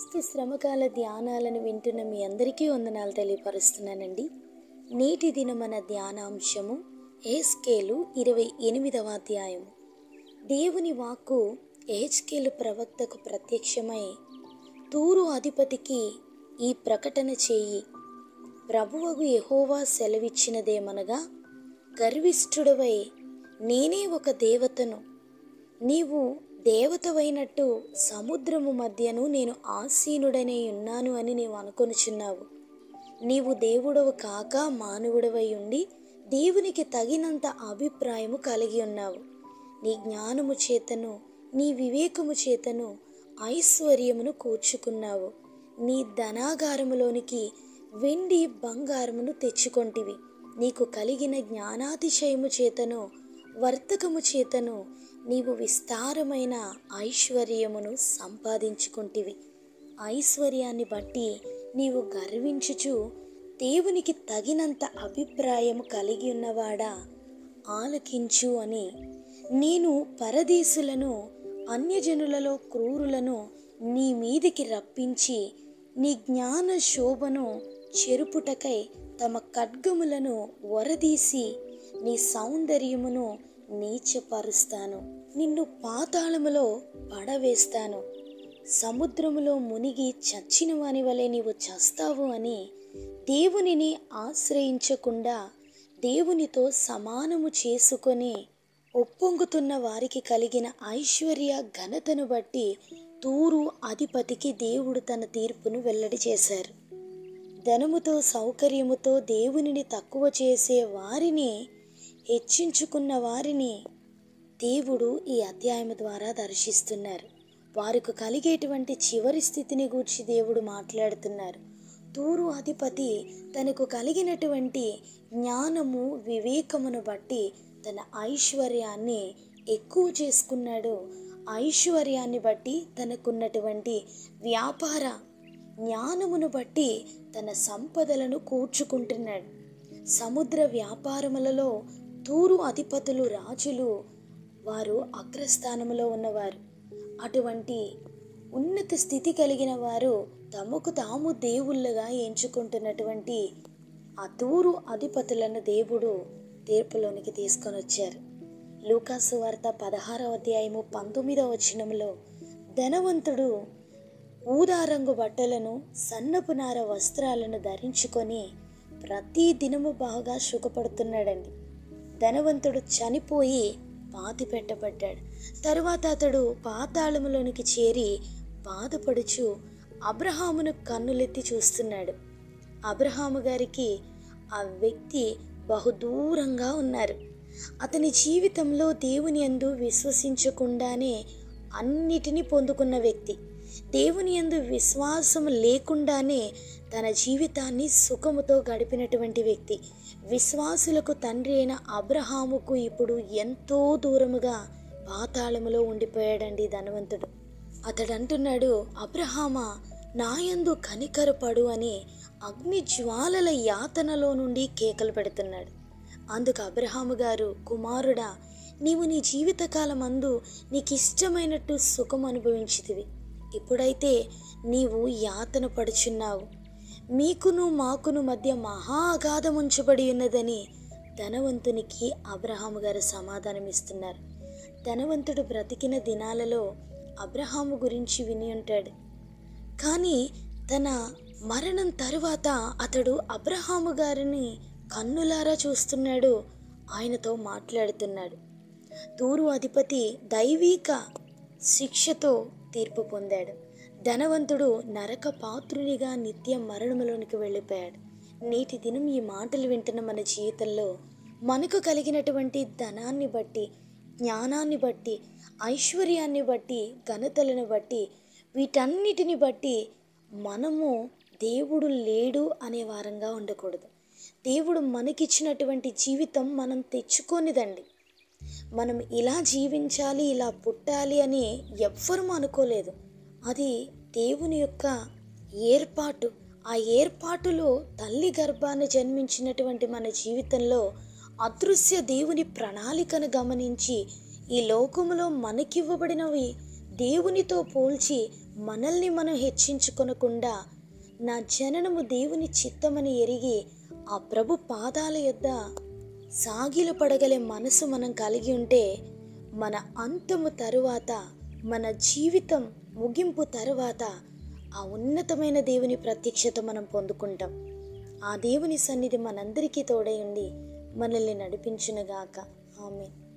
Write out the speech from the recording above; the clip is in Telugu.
క్రీస్తు శ్రమకాల ధ్యానాలను వింటున్న మీ అందరికీ వందనాలు తెలియపరుస్తున్నానండి. నేటి దిన మన ధ్యానాంశము యెహెజ్కేలు 28వ అధ్యాయం. దేవుని వాక్కు యెహెజ్కేలు ప్రవక్తకు ప్రత్యక్షమై, తూరు అధిపతికి ఈ ప్రకటన చేయి. ప్రభువగు యెహోవా సెలవిచ్చినదేమనగా, గర్విష్ఠుడవై నేనే ఒక దేవతను, నీవు దేవతవైనట్టు సముద్రము మధ్యను నేను ఆసీనుడనే ఉన్నాను అని నీవు అనుకొనుచున్నావు. నీవు దేవుడవు కాక మానవుడవై ఉండి దేవునికి తగినంత అభిప్రాయము కలిగి ఉన్నావు. నీ జ్ఞానము చేతను నీ వివేకము చేతను ఐశ్వర్యమును కూర్చుకున్నావు. నీ ధనాగారములోనికి వెండి బంగారమును తెచ్చుకొంటివి. నీకు కలిగిన జ్ఞానాతిశయము చేతను వర్తకము చేతను నీవు విస్తారమైన ఐశ్వర్యమును సంపాదించుకొంటివి. ఐశ్వర్యాన్ని బట్టి నీవు గర్వించుచు, దేవునికి తగినంత అభిప్రాయము కలిగి ఉన్నవాడా ఆలకించు అని నేను పరదేశులను అన్యజనులలో క్రూరులను నీ మీదికి రప్పించి, నీ జ్ఞాన శోభను చెరుపుటకై తమ ఖడ్గములను వరదీసి నీ సౌందర్యమును నీచపరుస్తాను. నిన్ను పాతాళములో పడవేస్తాను. సముద్రములో మునిగి చచ్చిన వాని వలె నీవు చస్తావు అని దేవునిని ఆశ్రయించకుండా దేవునితో సమానము చేసుకొని ఒప్పొంగుతున్న వారికి కలిగిన ఐశ్వర్య ఘనతను బట్టి తూరు అధిపతికి దేవుడు తన తీర్పును వెల్లడి చేశారు. ధనముతో సౌకర్యముతో దేవునిని తక్కువ చేసే వారిని, హెచ్చించుకున్న వారిని దేవుడు ఈ అధ్యాయం ద్వారా దర్శిస్తున్నారు. వారికి కలిగేటువంటి చివరి స్థితిని గూర్చి దేవుడు మాట్లాడుతున్నారు. తూరు అధిపతి తనకు కలిగినటువంటి జ్ఞానము వివేకమును బట్టి తన ఐశ్వర్యాన్ని ఎక్కువ చేసుకున్నాడు. ఐశ్వర్యాన్ని బట్టి తనకున్నటువంటి వ్యాపార జ్ఞానమును బట్టి తన సంపదలను కూర్చుకుంటున్నాడు. సముద్ర వ్యాపారములలో తూరు అధిపతులు, రాజులు, వారు అగ్రస్థానములో ఉన్నవారు. అటువంటి ఉన్నత స్థితి కలిగిన వారు తమకు తాము దేవుళ్ళగా ఎంచుకుంటున్నటువంటి ఆ తూరు అధిపతులను దేవుడు తీర్పులోనికి తీసుకొని వచ్చారు. లూకాసు వార్త 16వ అధ్యాయము 19వ వచనములో, ధనవంతుడు ఊదారంగు బట్టలను సన్నపు నార వస్త్రాలను ధరించుకొని ప్రతి దినము బాగా సుఖపడుతున్నాడండి. ధనవంతుడు చనిపోయి పాతి పెట్టబడ్డాడు. తరువాత అతడు పాతాళములోనికి చేరి బాధపడుచు అబ్రహామును కన్నులెత్తి చూస్తున్నాడు. అబ్రహాము గారికి ఆ వ్యక్తి బహుదూరంగా ఉన్నారు. అతని జీవితంలో దేవుని యందు విశ్వసించకుండానే అన్నిటినీ పొందుకున్న వ్యక్తి. దేవుని యందు విశ్వాసం లేకుండానే తన జీవితాన్ని సుఖముతో గడిపినటువంటి వ్యక్తి. విశ్వాసులకు తండ్రి అయిన అబ్రహాముకు ఇప్పుడు ఎంతో దూరముగా పాతాళములో ఉండిపోయాడండి ధనవంతుడు. అతడు అంటున్నాడు, అబ్రహామా, నాయందు కనికరపడు అని అగ్ని జ్వాలల యాతనలో నుండి కేకలు పెడుతున్నాడు. అందుకు అబ్రహాము గారు, కుమారుడా, నీవు నీ జీవితకాలం అందు నీకు ఇష్టమైనట్టు సుఖం అనుభవించితివి. ఇప్పుడైతే నీవు యాతన పడుచున్నావు. మీకును మాకును మధ్య మహా అగాధం ఉంచబడి ఉన్నదని ధనవంతునికి అబ్రహాము గారు సమాధానం ఇస్తున్నారు. ధనవంతుడు బ్రతికిన దినాలలో అబ్రహాము గురించి విని ఉంటాడు. కానీ తన మరణం తరువాత అతడు అబ్రహాము గారిని కన్నులారా చూస్తున్నాడు, ఆయనతో మాట్లాడుతున్నాడు. తూరు అధిపతి దైవిక శిక్షతో తీర్పు పొందాడు. ధనవంతుడు నరక పాత్రునిగా నిత్య మరణములోనికి వెళ్ళిపోయాడు. నేటి దినం ఈ మాటలు వింటున్న మన జీవితంలో మనకు కలిగినటువంటి ధనాన్ని బట్టి, జ్ఞానాన్ని బట్టి, ఐశ్వర్యాన్ని బట్టి, ఘనతలను బట్టి, వీటన్నిటిని బట్టి మనము దేవుడు లేడు అనే వారంగా ఉండకూడదు. దేవుడు మనకిచ్చినటువంటి జీవితం మనం తెచ్చుకోనిదండి. మనం ఇలా జీవించాలి, ఇలా పుట్టాలి అని ఎవ్వరూ అనుకోలేదు. అది దేవుని యొక్క ఏర్పాటు. ఆ ఏర్పాటులో తల్లి గర్భాన్ని జన్మించినటువంటి మన జీవితంలో అదృశ్య దేవుని ప్రణాళికను గమనించి ఈ లోకములో మనకివ్వబడినవి దేవునితో పోల్చి మనల్ని మనం హెచ్చించుకొనకుండా నా జననము దేవుని చిత్తమని ఎరిగి ఆ ప్రభు పాదాల యొద్ద సాగిలపడగలే మనసు మనం కలిగి ఉంటే మన అంతము తరువాత, మన జీవితం ముగింపు తరువాత ఆ ఉన్నతమైన దేవుని ప్రత్యక్షత మనం పొందుకుంటాం. ఆ దేవుని సన్నిధి మనందరికీ తోడై ఉండి మనల్ని నడిపించునుగాక. ఆమేన్.